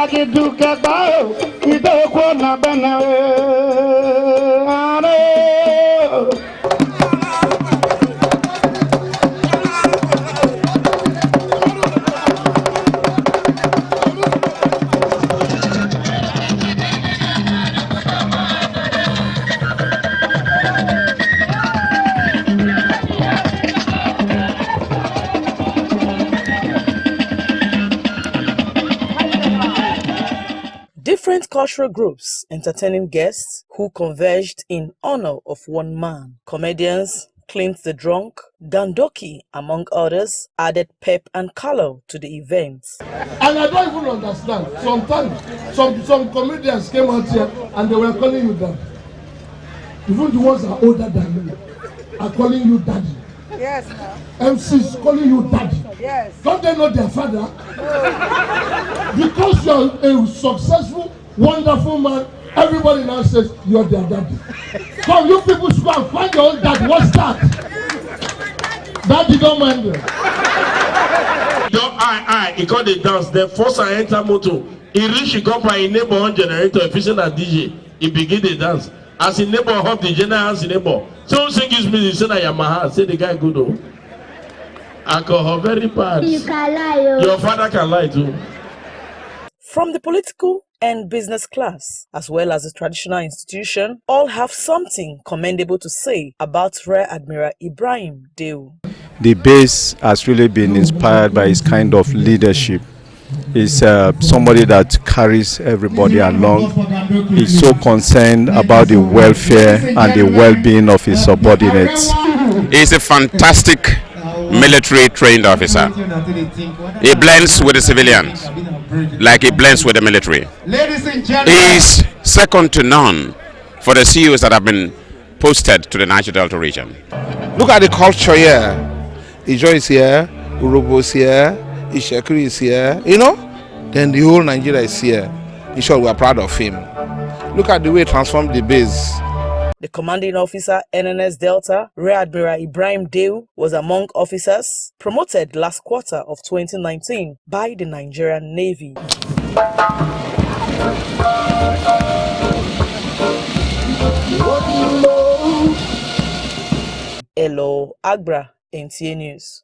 Yagi duke bao, ide kwa na benawe. Different cultural groups entertaining guests who converged in honor of one man. Comedians Clint the Drunk, Gandoki, among others, added pep and color to the event. And I don't even understand. Sometimes, some comedians came out here and they were calling you daddy. Even the ones that are older than you are calling you daddy. Yes. MCs calling you daddy. Yes. Don't they know their father? Because you're a successful, wonderful man, everybody now says you're their daddy. Come, you people should go and find your own dad. What's that? Daddy don't mind them. He called the dance. The first I enter motor, he reach he come by a neighbor on generator, efficient at DJ. He begin the dance. As a neighbor hop the general as a neighbor. So sing his music, say that Yamaha, say the guy good oh. Alcohol very bad. You can lie. Your father can lie too. From the political and business class, as well as the traditional institution, all have something commendable to say about Rear Admiral Ibrahim Deu. The base has really been inspired by his kind of leadership. He's somebody that carries everybody along. He's so concerned about the welfare and the well-being of his subordinates. He's a fantastic military trained officer. He blends with the civilians like he blends with the military. He's second to none for the CEOs that have been posted to the Niger Delta region. Look at the culture here. Ijo is here, Urobo is here, Ishekiri is here, you know? Then the whole Nigeria is here. In short, we are proud of him. Look at the way he transformed the base. The commanding officer, NNS Delta, Rear Admiral Ibrahim Deu, was among officers promoted last quarter of 2019 by the Nigerian Navy. Elo Agbra, NTA News.